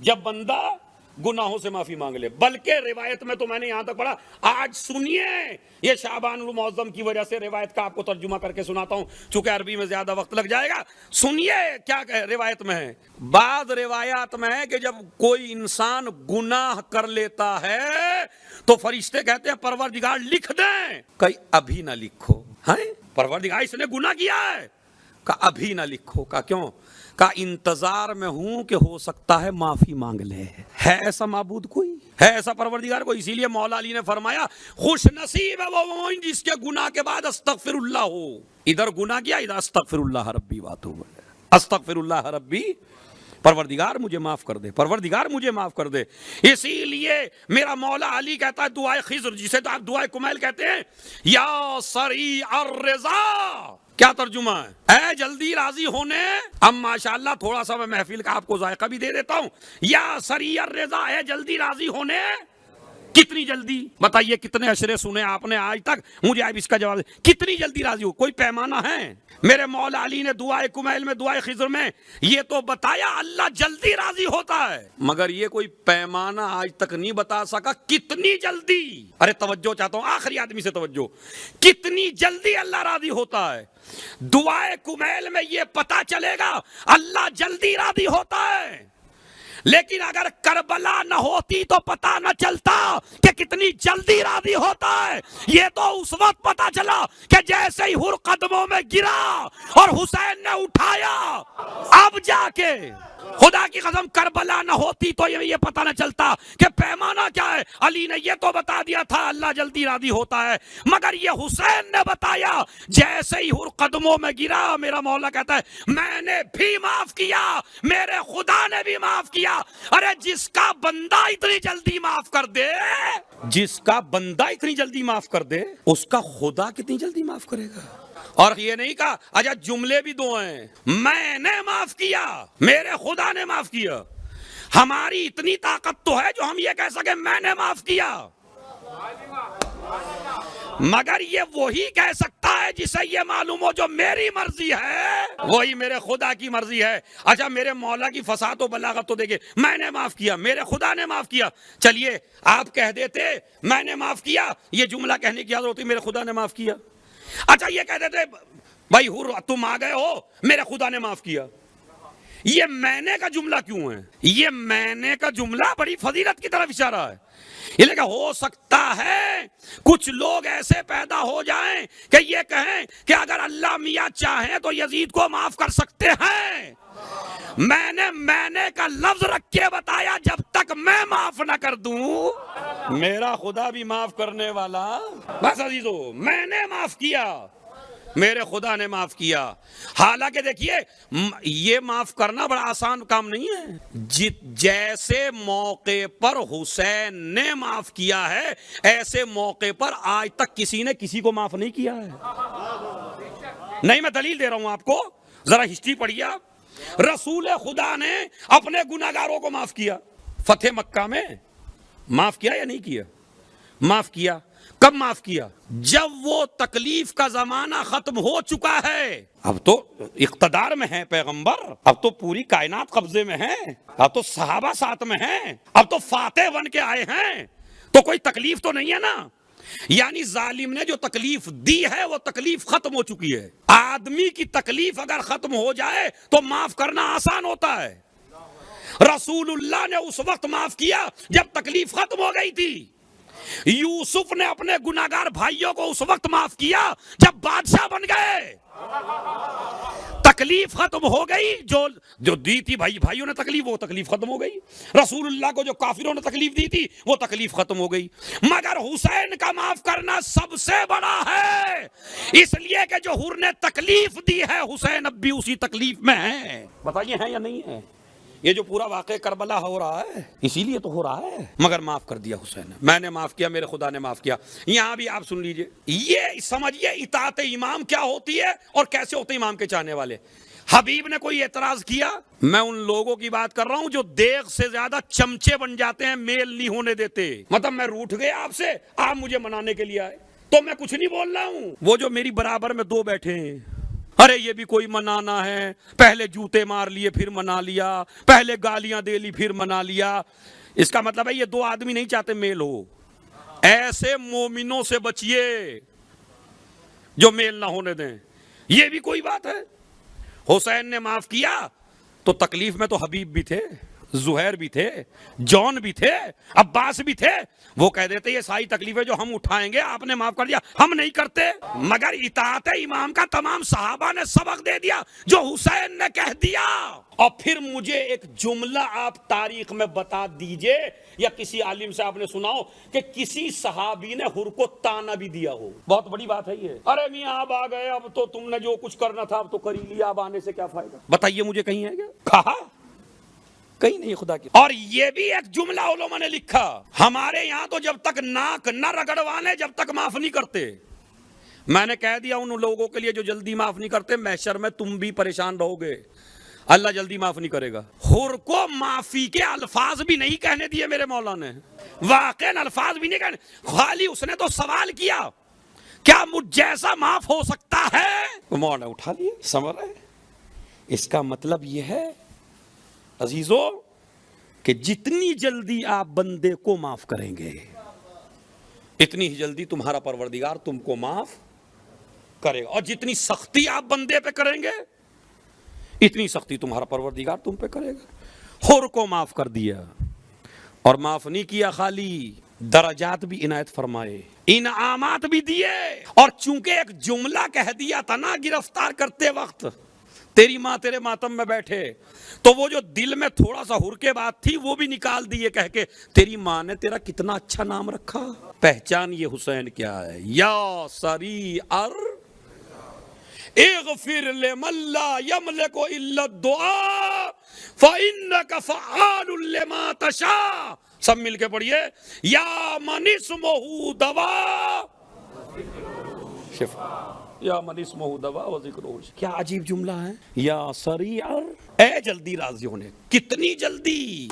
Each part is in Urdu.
جب بندہ گناہوں سے معافی مانگ لے. بلکہ روایت میں تو میں نے یہاں تک پڑھا, آج سنیے, یہ شعبان المعظم کی وجہ سے روایت کا آپ کو ترجمہ کر کے سناتا ہوں, چونکہ عربی میں زیادہ وقت لگ جائے گا. سنیے کیا روایت میں ہے. بعض روایات میں ہے کہ جب کوئی انسان گناہ کر لیتا ہے تو فرشتے کہتے ہیں پروردگار لکھ دیں. کہ ابھی نہ لکھو. پروردگار اس نے گناہ کیا ہے, کہ ابھی نہ لکھو. کہ کیوں؟ کا انتظار میں ہوں کہ ہو سکتا ہے معافی مانگ لے. ہے ایسا معبود کوئی؟ ہے ایسا پروردگار کوئی؟ اسی لیے مولا علی نے فرمایا خوش نصیب ہے وہ مومن جس کے گناہ کے بعد استغفر اللہ ہو. ادھر گناہ کیا, ادھر استغفر اللہ ربی واتوب الیہ. استغفر اللہ ربی, پروردگار مجھے معاف کر دے, پروردگار مجھے معاف کر دے. اسی لیے میرا مولا علی کہتا ہے دعائے خضر, جسے تو آپ دعائے کمیل کہتے ہیں, یا سریع الرضا. کیا ترجمہ ہے؟ اے جلدی راضی ہونے. اب ماشاءاللہ تھوڑا سا میں محفل کا آپ کو ذائقہ بھی دے دیتا ہوں. یا سریع الرضا, اے جلدی راضی ہونے. کتنی جلدی بتائیے, کتنے اشرے سنے آپ نے آج تک؟ مجھے اب اس کا جواب دے. کتنی جلدی راضی ہو؟ کوئی پیمانہ ہے؟ میرے مولا علی نے دعائے کمیل میں, دعائے خضر میں یہ تو بتایا اللہ جلدی راضی ہوتا ہے, مگر یہ کوئی پیمانہ آج تک نہیں بتا سکا کتنی جلدی. ارے توجہ چاہتا ہوں, آخری آدمی سے توجہ, کتنی جلدی اللہ راضی ہوتا ہے. دعائے کمیل میں یہ پتا چلے گا اللہ جلدی راضی ہوتا ہے, لیکن اگر کربلا نہ ہوتی تو پتا نہ چلتا کہ کتنی جلدی راضی ہوتا ہے. یہ تو اس وقت پتا چلا کہ جیسے ہی حر قدموں میں گرا اور حسین نے اٹھایا, اب جا کے خدا کی قسم کربلا نہ ہوتی تو یہ پتا نہ چلتا کہ پیمانہ کیا ہے. علی نے یہ تو بتا دیا تھا اللہ جلدی راضی ہوتا ہے, مگر یہ حسین نے بتایا جیسے ہی حر قدموں میں گرا. میرا مولا کہتا ہے میں نے بھی معاف کیا, میرے خدا نے بھی معاف کیا. ارے جس کا بندہ اتنی جلدی معاف کر دے, جس کا بندہ اتنی جلدی معاف کر دے, اس کا خدا کتنی جلدی معاف کرے گا. اور یہ نہیں کہا اچھا جملے بھی دو ہیں, میں نے معاف کیا, میرے خدا نے معاف کیا. ہماری اتنی طاقت تو ہے جو ہم یہ کہہ سکیں میں نے معاف کیا, مگر یہ وہی کہہ سکتا ہے جسے یہ معلوم ہو جو میری مرضی ہے وہی میرے خدا کی مرضی ہے. اچھا میرے مولا کی فصاحت و بلاغت تو دیکھیں, میں نے معاف کیا, میرے خدا نے معاف کیا. چلیے آپ کہہ دیتے میں نے معاف کیا, یہ جملہ کہنے کی عادت ہوتی میرے خدا نے معاف کیا. اچھا یہ کہہ دیتے بھائی تم آ گئے ہو, میرے خدا نے معاف کیا. یہ میں نے کا جملہ کیوں ہے؟ یہ میں نے کا جملہ بڑی فضیلت کی طرف اشارہ ہے. یہ لیکن ہو سکتا ہے کچھ لوگ ایسے پیدا ہو جائیں کہ یہ کہیں کہ اگر اللہ میاں چاہیں تو یزید کو معاف کر سکتے ہیں. میں نے کا لفظ رکھ کے بتایا جب تک میں معاف نہ کر دوں میرا خدا بھی معاف کرنے والا. بس عزیزو, میں نے معاف کیا, میرے خدا نے معاف کیا. حالانکہ دیکھیے یہ معاف کرنا بڑا آسان کام نہیں ہے. جیسے موقع پر حسین نے معاف کیا ہے ایسے موقع پر آج تک کسی نے کسی کو معاف نہیں کیا ہے. نہیں میں دلیل دے رہا ہوں آپ کو, ذرا ہسٹری پڑھیے آپ. رسول خدا نے اپنے گناہگاروں کو معاف کیا. فتح مکہ میں معاف کیا یا نہیں کیا؟ معاف کیا. کب معاف کیا؟ جب وہ تکلیف کا زمانہ ختم ہو چکا ہے. اب تو اقتدار میں ہے پیغمبر, اب تو پوری کائنات قبضے میں ہے, اب تو صحابہ ساتھ میں ہیں, اب تو فاتح بن کے آئے ہیں, تو کوئی تکلیف تو نہیں ہے نا. یعنی ظالم نے جو تکلیف دی ہے وہ تکلیف ختم ہو چکی ہے. آدمی کی تکلیف اگر ختم ہو جائے تو معاف کرنا آسان ہوتا ہے. رسول اللہ نے اس وقت معاف کیا جب تکلیف ختم ہو گئی تھی. یوسف نے اپنے گناہگار بھائیوں کو اس وقت معاف کیا جب بادشاہ بن گئے. تکلیف ختم ہو گئی, جو دی تھی بھائیوں نے تکلیف, وہ تکلیف ختم ہو گئی. رسول اللہ کو جو کافروں نے تکلیف دی تھی وہ تکلیف ختم ہو گئی. مگر حسین کا معاف کرنا سب سے بڑا ہے, اس لیے کہ جو حر نے تکلیف دی ہے حسین اب بھی اسی تکلیف میں ہے. بتائیے ہیں یا نہیں ہے؟ یہ جو پورا واقعہ کربلا ہو رہا ہے اسی لیے تو ہو رہا ہے, مگر معاف کر دیا حسین نے. میں نے معاف کیا, میرے خدا نے معاف کیا. یہاں بھی آپ سن لیجئے, یہ سمجھیے اطاعت امام کیا ہوتی ہے اور کیسے ہوتے امام کے چاہنے والے. حبیب نے کوئی اعتراض کیا؟ میں ان لوگوں کی بات کر رہا ہوں جو دیگ سے زیادہ چمچے بن جاتے ہیں, میل نہیں ہونے دیتے. مطلب میں روٹھ گیا آپ سے, آپ مجھے منانے کے لیے آئے تو میں کچھ نہیں بول رہا ہوں. وہ جو میری برابر میں دو بیٹھے ہیں ارے یہ بھی کوئی منانا ہے، پہلے جوتے مار لیے پھر منا لیا، پہلے گالیاں دے لی پھر منا لیا۔ اس کا مطلب ہے یہ دو آدمی نہیں چاہتے میل ہو۔ ایسے مومنوں سے بچیے جو میل نہ ہونے دیں۔ یہ بھی کوئی بات ہے؟ حسین نے معاف کیا تو تکلیف میں تو حبیب بھی تھے، زہیر بھی تھے، جون بھی تھے، عباس بھی تھے۔ وہ کہہ دیتے یہ ساری تکلیفیں جو ہم اٹھائیں گے آپ نے معاف کر دیا، ہم نہیں کرتے۔ مگر اطاعت امام کا تمام صحابہ نے سبق دے دیا جو حسین نے کہہ دیا۔ اور پھر مجھے ایک جملہ آپ تاریخ میں بتا دیجئے یا کسی عالم سے آپ نے سنا ہو کہ کسی صحابی نے حر کو تانا بھی دیا ہو۔ بہت بڑی بات ہے یہ۔ ارے میاں آپ آ گئے، اب تو تم نے جو کچھ کرنا تھا اب تو کر ہی لیا، اب آنے سے کیا فائدہ؟ بتائیے مجھے کہیں ہے کیا؟ کہا کہیں نہیں خدا کی۔ اور یہ بھی ایک جملہ علماء نے لکھا، ہمارے یہاں تو جب تک ناک نہ رگڑوانے جب تک معاف نہیں کرتے۔ میں نے کہہ دیا ان لوگوں کے لیے جو جلدی معاف نہیں کرتے، محشر میں تم بھی پریشان رہو گے، اللہ جلدی معاف نہیں کرے گا۔ حر کو معافی کے الفاظ بھی نہیں کہنے دیے میرے مولا نے، واقعاً الفاظ بھی نہیں کہنے، خالی اس نے تو سوال کیا کیا مجھ جیسا معاف ہو سکتا ہے؟ مولا اٹھا لیے، سمجھ رہے؟ اس کا مطلب یہ ہے عزیزو کہ جتنی جلدی آپ بندے کو معاف کریں گے اتنی ہی جلدی تمہارا پروردگار تم کو معاف کرے گا، اور جتنی سختی آپ بندے پہ کریں گے اتنی سختی تمہارا پروردگار تم پہ کرے گا۔ حر کو معاف کر دیا، اور معاف نہیں کیا خالی درجات بھی عنایت فرمائے، انعامات بھی دیے۔ اور چونکہ ایک جملہ کہہ دیا تھا نا گرفتار کرتے وقت، تیری ماں تیرے ماتم میں بیٹھے، تو وہ جو دل میں تھوڑا سا حر کے بات تھی وہ بھی نکال دیے کہہ کے تیری ماں نے تیرا کتنا اچھا نام رکھا۔ پہچان یہ حسین کیا ہے، یا سری اغفر لمن لا یملک الا الدعاء فإنک فعال لما تشاء۔ سب مل کے پڑھیے، یا من اسمہ دوا شفا، یا من اسمہ دوا و ذکرہ۔ کیا عجیب جملہ ہے، یا سریع، اے جلدی راضی ہونے۔ کتنی جلدی،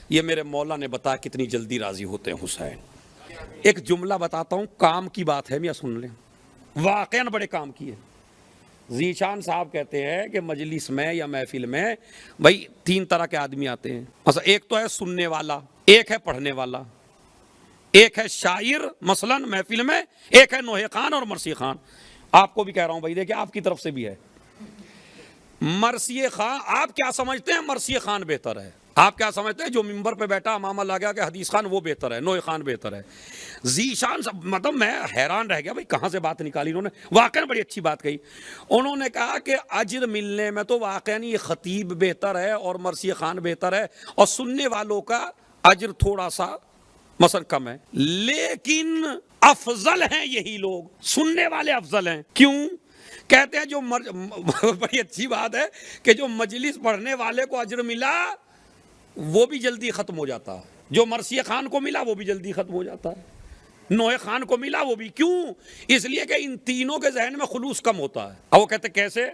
یہ میرے مولا نے بتایا کتنی جلدی راضی ہوتے ہیں حسین۔ ایک جملہ بتاتا ہوں، کام کی بات ہے، میاں سن لیں، واقعاً بڑے کام کی ہے۔ ذیشان صاحب کہتے ہیں کہ مجلس میں یا محفل میں بھائی تین طرح کے آدمی آتے ہیں، مثلا ایک تو ہے سننے والا، ایک ہے پڑھنے والا، ایک ہے شاعر مثلا محفل میں، ایک ہے نوحہ خان اور مرثیہ خان۔ آپ کو بھی کہہ رہا ہوں بھائی، دیکھیں آپ کی طرف سے بھی ہے۔ مرثیہ خان، آپ کیا سمجھتے ہیں؟ مرثیہ خان بہتر ہے۔ آپ کیا سمجھتے ہیں جو ممبر پہ بیٹھا امامہ لگا کہ حدیث خان وہ بہتر ہے، نوحہ خان بہتر ہے؟ ذیشان مطلب میں حیران رہ گیا بھائی کہاں سے بات نکالی انہوں نے، واقعاً بڑی اچھی بات کہی۔ انہوں نے کہا کہ اجر ملنے میں تو واقعاً یہ خطیب بہتر ہے اور مرثیہ خان بہتر ہے، اور سننے والوں کا اجر تھوڑا سا مثلا کم ہے، لیکن افضل ہیں یہی لوگ، سننے والے افضل ہیں۔ کیوں؟ کہتے ہیں جو بڑی اچھی بات ہے کہ جو مجلس پڑھنے والے کو اجر ملا وہ بھی جلدی ختم ہو جاتا، جو مرثیہ خان کو ملا وہ بھی جلدی ختم ہو جاتا ہے، نوحہ خان کو ملا وہ بھی۔ کیوں؟ اس لیے کہ ان تینوں کے ذہن میں خلوص کم ہوتا ہے۔ اور وہ کہتے کیسے؟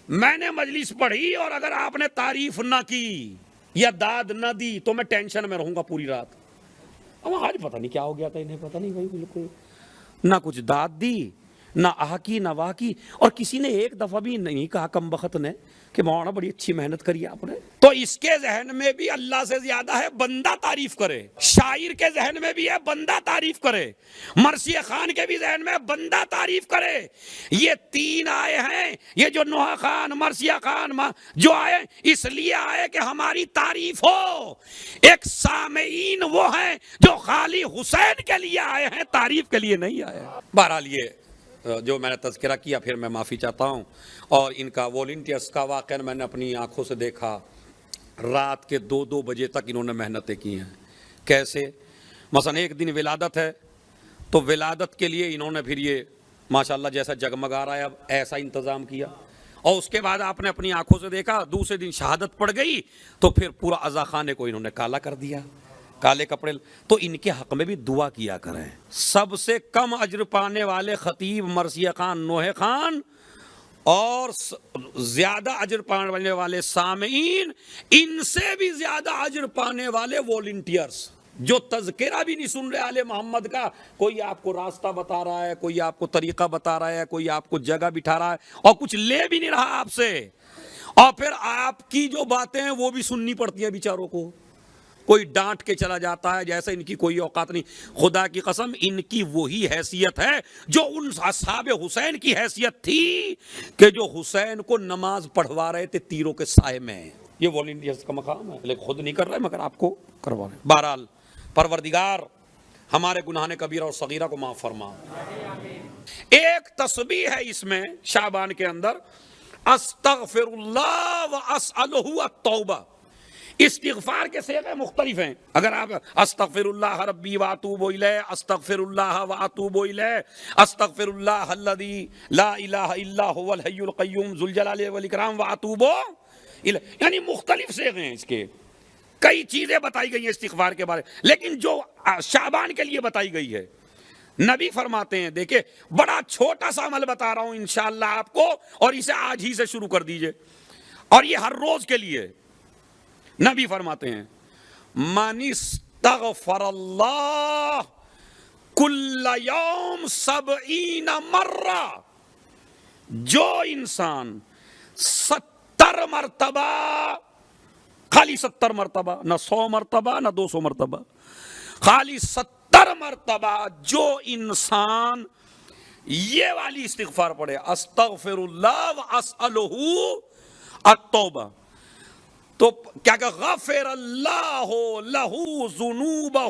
میں نے مجلس پڑھی اور اگر آپ نے تعریف نہ کی یا داد نہ دی تو میں ٹینشن میں رہوں گا پوری رات۔ اب آج پتہ نہیں کیا ہو گیا تھا انہیں، پتہ نہیں بھائی، بالکل نہ کچھ داد دی، نہ آہ کی نہ واہ کی، اور کسی نے ایک دفعہ بھی نہیں کہا کم بخت نے کہ مولانا بڑی اچھی محنت کری آپ نے۔ تو اس کے ذہن میں بھی اللہ سے زیادہ ہے بندہ تعریف کرے، شاعر کے ذہن میں بھی ہے بندہ تعریف کرے، مرثیہ خان کے بھی ذہن میں بندہ تعریف کرے۔ یہ تین آئے ہیں، یہ جو نوحہ خان، مرثیہ خان جو آئے اس لیے آئے کہ ہماری تعریف ہو۔ ایک سامعین وہ ہیں جو خالی حسین کے لیے آئے ہیں، تعریف کے لیے نہیں آئے۔ بہرحال یہ جو میں نے تذکرہ کیا، پھر میں معافی چاہتا ہوں، اور ان کا والنٹیئرس کا واقعہ میں نے اپنی آنکھوں سے دیکھا، رات کے 2-2 بجے تک انہوں نے محنتیں کی ہیں۔ کیسے؟ مثلا ایک دن ولادت ہے تو ولادت کے لیے انہوں نے پھر یہ ماشاءاللہ جیسا جگمگا رہا ہے اب ایسا انتظام کیا، اور اس کے بعد آپ نے اپنی آنکھوں سے دیکھا دوسرے دن شہادت پڑ گئی تو پھر پورا عزا خانے کو انہوں نے کالا کر دیا، کالے کپڑے۔ تو ان کے حق میں بھی دعا کیا کریں۔ سب سے کم اجر پانے والے خطیب مرثیہ خان، نوحہ خان، اور زیادہ اجر پانے والے سامعین، ان سے بھی زیادہ اجر پانے والے والنٹیئرز۔ جو تذکرہ بھی نہیں سن رہے آل محمد کا، کوئی آپ کو راستہ بتا رہا ہے، کوئی آپ کو طریقہ بتا رہا ہے، کوئی آپ کو جگہ بٹھا رہا ہے، اور کچھ لے بھی نہیں رہا آپ سے، اور پھر آپ کی جو باتیں ہیں وہ بھی سننی پڑتی ہیں بیچاروں کو، کوئی ڈانٹ کے چلا جاتا ہے جیسے ان کی کوئی اوقات نہیں۔ خدا کی قسم ان کی وہی حیثیت ہے جو ان اصحاب حسین کی حیثیت تھی کہ جو حسین کو نماز پڑھوا رہے تھے تیروں کے سائے میں۔ یہ والنٹیئرز کا مقام ہے، لیکن خود نہیں کر رہے مگر آپ کو کروا رہے۔ بہرحال پروردگار ہمارے گناہ کبیرہ اور صغیرہ کو معاف فرما۔ ایک تسبیح ہے اس میں شعبان کے اندر، استغفر اللہ واسألہ التوبہ۔ استغفار کے صیغے مختلف ہیں، اگر آپ استغفر اللہ ربی واتوب الیہ، استغفر اللہ واتوب الیہ، استغفر اللہ الذی لا الہ الا هو الحی القیوم ذو الجلال والاکرام واتوب الیہ، یعنی مختلف صیغے ہیں اس کے، کئی چیزیں بتائی گئی ہیں استغفار کے بارے، لیکن جو شعبان کے لیے بتائی گئی ہے، نبی فرماتے ہیں، دیکھیں بڑا چھوٹا سا عمل بتا رہا ہوں انشاءاللہ آپ کو، اور اسے آج ہی سے شروع کر دیجئے، اور یہ ہر روز کے لیے۔ نبی فرماتے ہیں من استغفر اللہ کل یوم 70 مرہ، جو انسان 70 مرتبہ، خالی 70 مرتبہ، نہ 100 مرتبہ نہ 200 مرتبہ، خالی 70 مرتبہ جو انسان یہ والی استغفار پڑھے، استغفر اللہ واسألہ التوبہ، تو کیا کہ غفر اللہ لہ ذنوبہ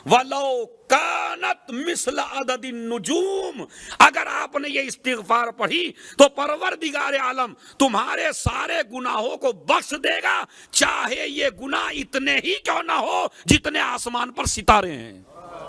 ولو کانت مثل عدد النجوم۔ اگر آپ نے یہ استغفار پڑھی تو پروردگار عالم تمہارے سارے گناہوں کو بخش دے گا، چاہے یہ گناہ اتنے ہی کیوں نہ ہو جتنے آسمان پر ستارے ہیں۔